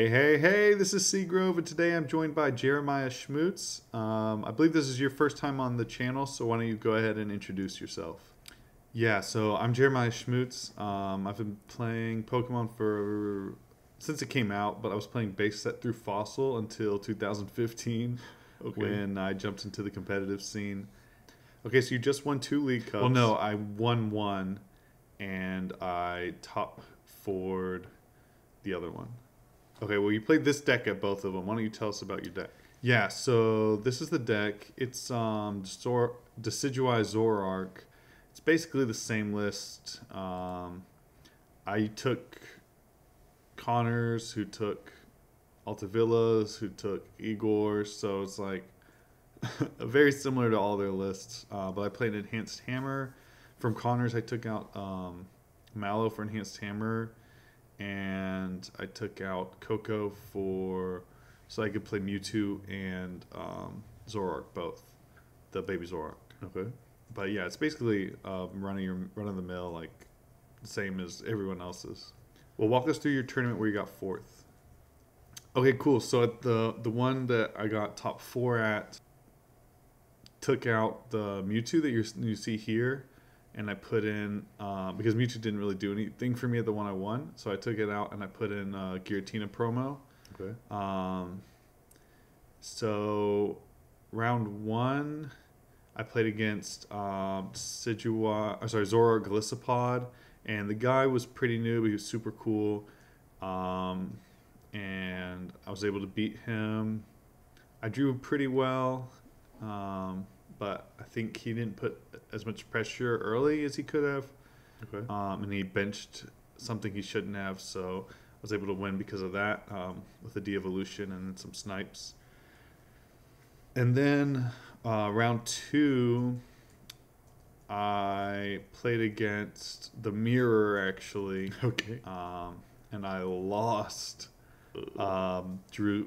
Hey, this is Seagrove, and today I'm joined by Jeremiah Schmutz. I believe this is your first time on the channel, so why don't you go ahead and introduce yourself? Yeah, so I'm Jeremiah Schmutz. I've been playing Pokemon since it came out, but I was playing base set through Fossil until 2015 when I jumped into the competitive scene. Okay, so you just won 2 League Cups. Well, no, I won 1, and I top 4'd the other one. Okay, well, you played this deck at both of them. Why don't you tell us about your deck? Yeah, so this is the deck. It's Decidueye Zoroark. It's basically the same list. I took Connors, who took Altavillas, who took Igor, so it's like very similar to all their lists. But I played Enhanced Hammer. From Connors, I took out Mallow for Enhanced Hammer. And I took out Coco so I could play Mewtwo and Zoroark, both the baby Zoroark. Okay. But yeah, it's basically run of the mill, like the same as everyone else's. Well, walk us through your tournament where you got 4th. Okay, cool. So at the one that I got top 4 at, took out the Mewtwo that you see here. And I put in, because Mewtwo didn't really do anything for me at the one I won, so I took it out and I put in Giratina promo. Okay. So round 1, I played against Zoroark Gliscopod, and the guy was pretty new, but he was super cool. And I was able to beat him. I drew pretty well. But I think he didn't put as much pressure early as he could have. Okay. And he benched something he shouldn't have, so I was able to win because of that, with a de-evolution and some snipes. And then round 2, I played against the Mirror, actually. Okay. And I lost. I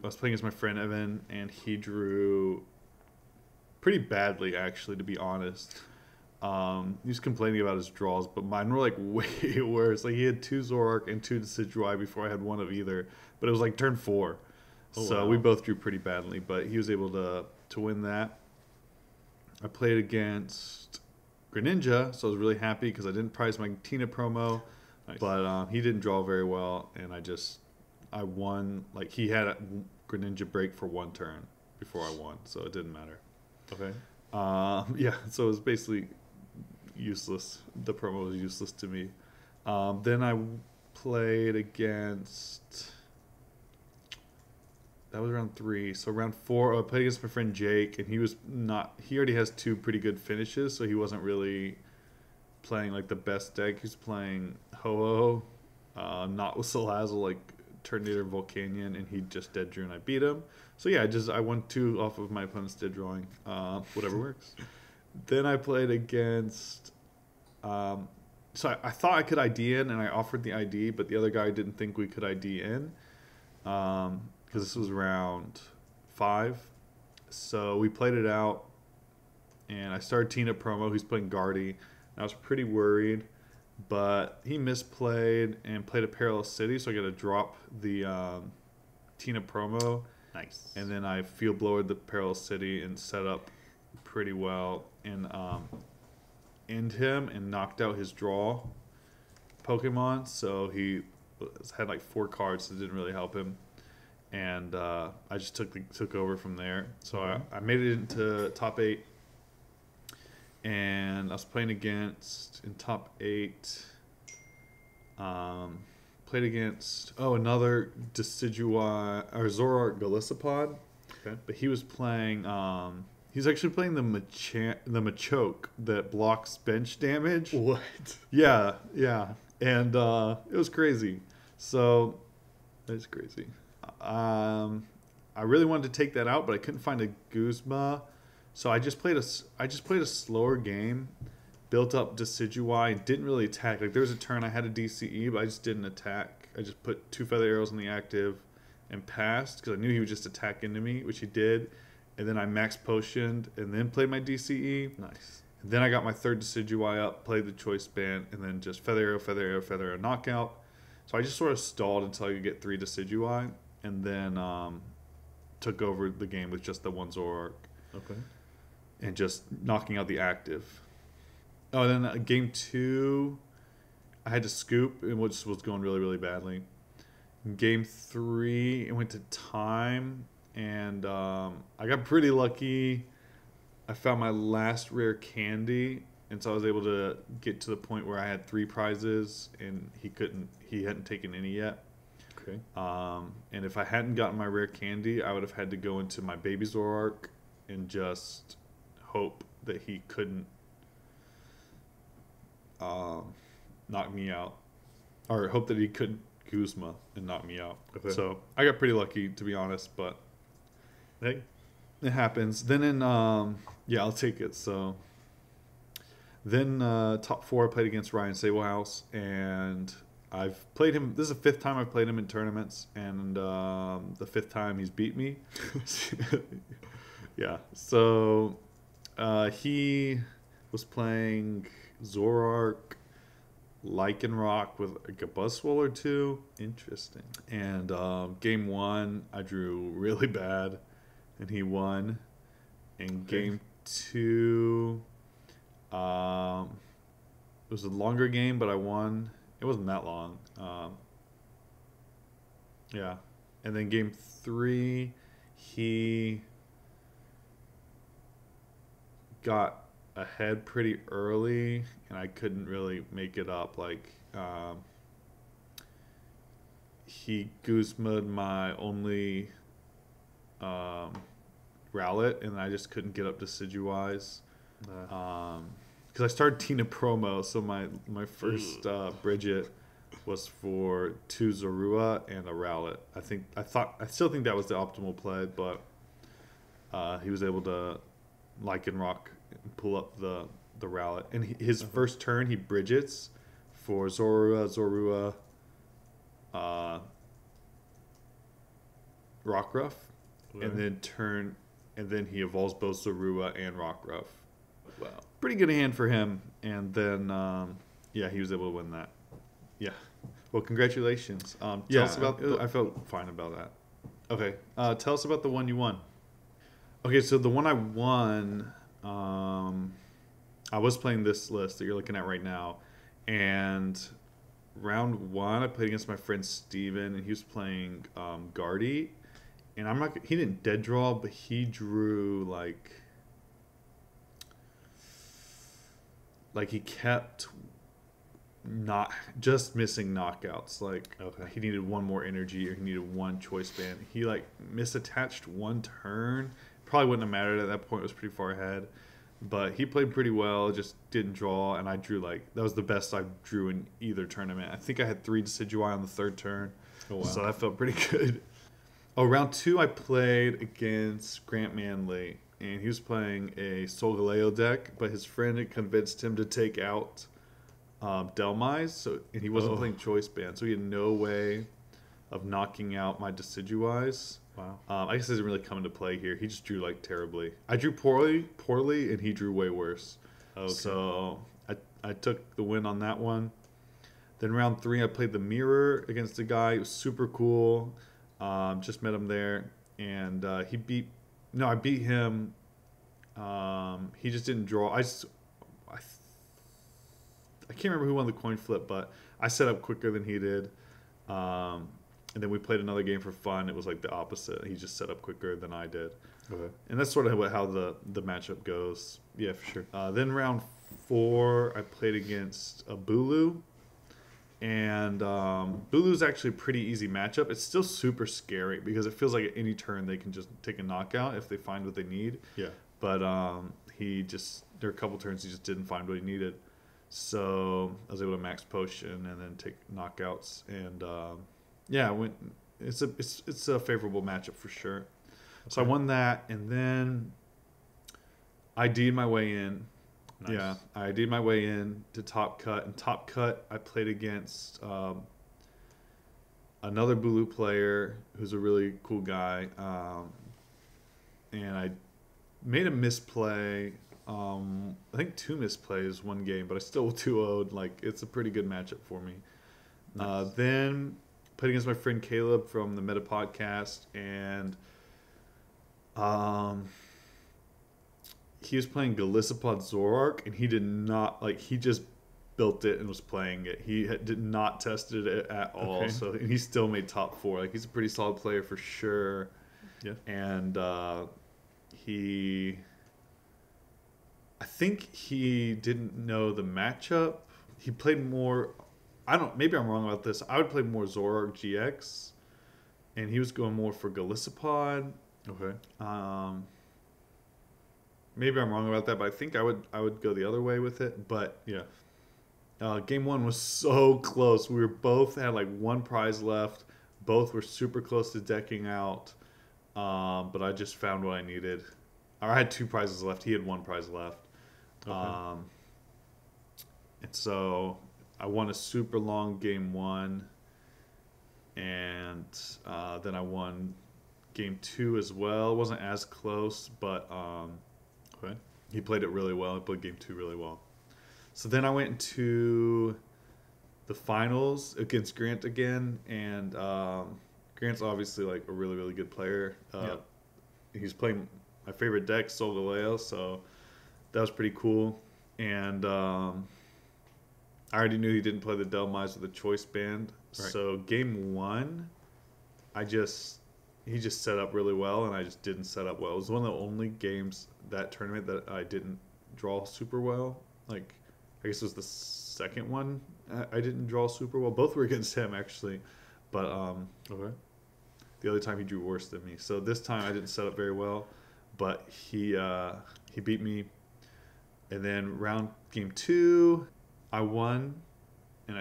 was playing against my friend Evan, and he drew pretty badly, actually, to be honest. He was complaining about his draws, but mine were like way worse. Like, he had 2 Zoroark and 2 Decidueye before I had 1 of either, but it was like turn 4. Oh, so wow. We both drew pretty badly, but he was able to win that. I played against Greninja, so I was really happy because I didn't prize my Tina promo. Nice. But he didn't draw very well, and I won. Like, he had a Greninja break for 1 turn before I won, so it didn't matter. Okay. Yeah, so it was basically useless. The promo was useless to me. Then I played against... That was round 3. So round 4, I played against my friend Jake, and he already has 2 pretty good finishes, so he wasn't really playing like the best deck. He was playing Ho-Oh, not with Salazzle, like Turtonator Volcanion, and he just dead drew and I beat him. So yeah, I won 2 off of my opponent's dead drawing. Whatever works. Then I played against so I thought I could ID in, and I offered the ID, but the other guy didn't think we could ID in, because this was round 5. So we played it out, and I started Tina promo. He's playing Guardy, and I was pretty worried, but he misplayed and played a Perilous City, so I got to drop the Tina promo. Nice. And then I field blowered the Perilous City and set up pretty well, and end him and knocked out his draw Pokemon. So he had like 4 cards that didn't really help him, and I just took over from there. So I made it into top 8. And I was playing against, in top 8, played against, another Decidueye, or Zoroark Gliscopod. Okay. But he was playing, he's actually playing the Machoke that blocks bench damage. What? Yeah. And it was crazy. So, it's crazy. I really wanted to take that out, but I couldn't find a Guzma. So I just played a slower game, built up Decidueye, didn't really attack. Like, there was a turn I had a DCE, but I just didn't attack. I just put 2 Feather Arrows in the active and passed because I knew he would just attack into me, which he did. And then I max potioned and then played my DCE. Nice. And then I got my 3rd Decidueye up, played the Choice Band, and then just Feather Arrow, Feather Arrow, Feather Arrow, knockout. So I just sort of stalled until I could get 3 Decidueye. and then took over the game with just the one Zoroark. Okay. And just knocking out the active. Oh, and then game 2, I had to scoop, and which was going really, really badly. In game 3, it went to time, and I got pretty lucky. I found my last rare candy, and so I was able to get to the point where I had 3 prizes, and he hadn't taken any yet. Okay. And if I hadn't gotten my rare candy, I would have had to go into my baby Zoroark and just hope that he couldn't knock me out, or hope that he couldn't Guzma and knock me out. Okay. So I got pretty lucky, to be honest, but hey, it happens. Then in yeah, I'll take it. So then top 4, I played against Ryan Sablehouse, and I've played him. This is the 5th time I've played him in tournaments, and the 5th time he's beat me. Yeah. So he was playing Zoroark, Lycanroc with like a Buzzwole or 2. Interesting. And game 1, I drew really bad, and he won. And game 2, it was a longer game, but I won. It wasn't that long. Yeah. And then game 3, he got ahead pretty early, and I couldn't really make it up. Like, he Guzma'd my only Rowlet, and I just couldn't get up to Decidueye's. Because I started Tina promo, so my first Bridget was for 2 Zorua and a Rowlet. I still think that was the optimal play, but he was able to Lycanroc and pull up the Rowlet. And his first turn, he Bridgets for Zorua, Rockruff, and then he evolves both Zorua and Rockruff. Wow. Pretty good hand for him. And then, yeah, he was able to win that. Yeah. Well, congratulations. Tell us about I felt fine about that. Okay. Tell us about the one you won. Okay, so the one I won, I was playing this list that you're looking at right now. And round 1, I played against my friend Steven, and he was playing Guardy. And he didn't dead draw, but he drew like he kept not just missing knockouts. Like, okay, he needed 1 more energy, or he needed 1 choice band. He like misattached 1 turn. Probably wouldn't have mattered at that point. It was pretty far ahead, but he played pretty well. Just didn't draw, and I drew that was the best I drew in either tournament. I think I had 3 Decidueye on the 3rd turn. Oh, wow. So that felt pretty good. Oh, round 2, I played against Grant Manley, and he was playing a Solgaleo deck, but his friend had convinced him to take out Delmise, and he wasn't playing Choice Band, so he had no way of knocking out my Decidueyes. Wow. I guess it doesn't really come into play here. He just drew terribly. I drew poorly, and he drew way worse. Okay. So I took the win on that one. Then round 3, I played the Mirror against a guy. It was super cool. Just met him there, and I beat him. He just didn't draw. I can't remember who won the coin flip, but I set up quicker than he did. And then we played another game for fun. It was like the opposite. He just set up quicker than I did. Okay. And that's sort of how the matchup goes. Yeah, for sure. Then round 4, I played against a Bulu. And Bulu's actually a pretty easy matchup. It's still super scary because it feels like at any turn they can just take a knockout if they find what they need. Yeah. But there are a couple turns he just didn't find what he needed. So I was able to max potion and then take knockouts. And yeah, it's a favorable matchup for sure. Okay. So I won that, and then I ID'd my way in. Nice. Yeah, I ID'd my way in to Top Cut. And Top Cut, I played against another Bulu player who's a really cool guy. And I made a misplay. I think 2 misplays one game, but I still 2-0'd. Like, it's a pretty good matchup for me. Nice. Then played against my friend Caleb from the Meta Podcast, and he was playing Decidueye Zoroark, and he did not he just built it and was playing it. He did not tested it at all. Okay. So and he still made top 4. Like he's a pretty solid player for sure. Yeah. And I think he didn't know the matchup. He played more. Maybe I'm wrong about this. I would play more Zoroark GX, and he was going more for Golisopod. Okay. Maybe I'm wrong about that, but I think I would go the other way with it. But Yeah. Game 1 was so close. We were both had like 1 prize left. Both were super close to decking out. But I just found what I needed. Or I had 2 prizes left. He had 1 prize left. Okay. And so I won a super long game 1. And then I won game 2 as well. It wasn't as close, but Okay. he played it really well. He played game 2 really well. So then I went into the finals against Grant again, and Grant's obviously like a really, really good player. Yep. He's playing my favorite deck, Solgaleo, so that was pretty cool. And I already knew he didn't play the Delmise with the choice band. Right. So game 1, he just set up really well, and I just didn't set up well. It was one of the only games that tournament that I didn't draw super well. Like, I guess it was the second one I didn't draw super well. Both were against him, actually. But Okay. the other time he drew worse than me. So this time I didn't set up very well. But he beat me. And then game 2, I won. And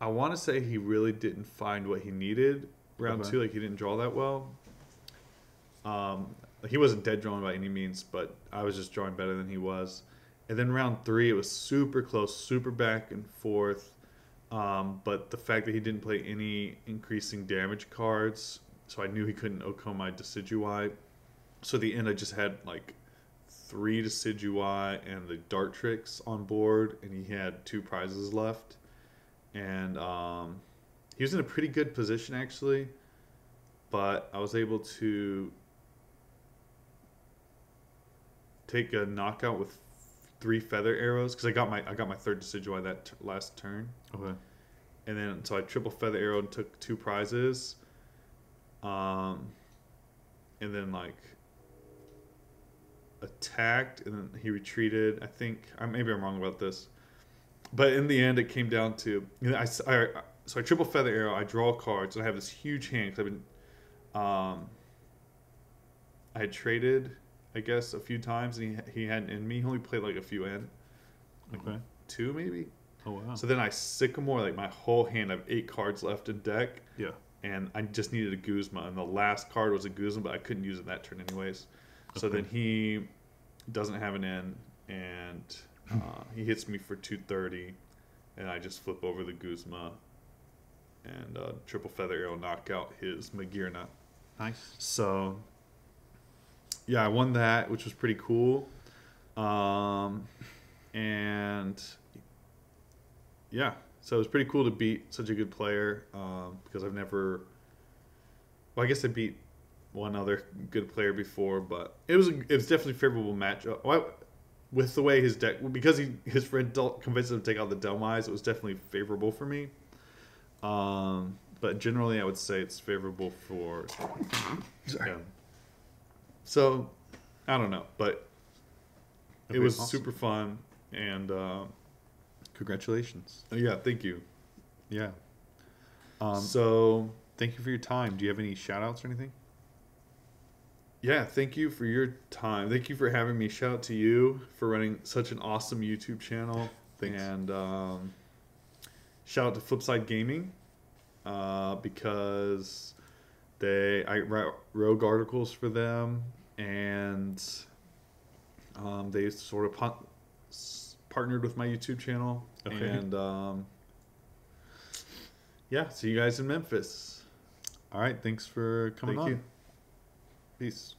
I want to say he really didn't find what he needed round Okay. 2. Like, he didn't draw that well. He wasn't dead drawing by any means, but I was just drawing better than he was. And then round 3, it was super close, super back and forth. But the fact that he didn't play any increasing damage cards, so I knew he couldn't OHKO my Decidueye. So at the end, I just had like 3 Decidueye and the Dartrix on board, and he had 2 prizes left. And he was in a pretty good position, actually. But I was able to take a knockout with 3 feather arrows, because I got my 3rd Decidueye that last turn. Okay. And then so I triple feather arrow and took 2 prizes. And then like attacked, and then he retreated. I think maybe I'm wrong about this, but in the end it came down to, you know, so I triple feather arrow. I draw cards, and I have this huge hand because I've been I had traded, I guess, a few times, and he hadn't in me. He only played like a few in, like Okay. 2 maybe. Oh wow. So then I Sycamore, like my whole hand. I have 8 cards left in deck, Yeah. and I just needed a Guzma, and the last card was a Guzma, but I couldn't use it that turn anyways. So Okay. then he doesn't have an N, and he hits me for 230, and I just flip over the Guzma and triple feather arrow knock out his Magirna. Nice. So yeah, I won that, which was pretty cool. And yeah, so it was pretty cool to beat such a good player, because I've never, well, I guess I beat one other good player before, but it was definitely a favorable matchup. Well, with the way his deck, because his friend convinced him to take out the Delmise, it was definitely favorable for me. But generally, I would say it's favorable for. Sorry. Yeah. So, I don't know, but it Okay, was awesome. super fun, and Congratulations. yeah, thank you. Yeah. So, Thank you for your time. Do you have any shout outs or anything? yeah, thank you for your time. Thank you for having me. Shout out to you for running such an awesome YouTube channel. Thanks. And shout out to Flipside Gaming, because I write rogue articles for them, and they sort of partnered with my YouTube channel. Okay. And yeah, see you guys in Memphis. All right. Thanks for coming Thank on. you. Peace.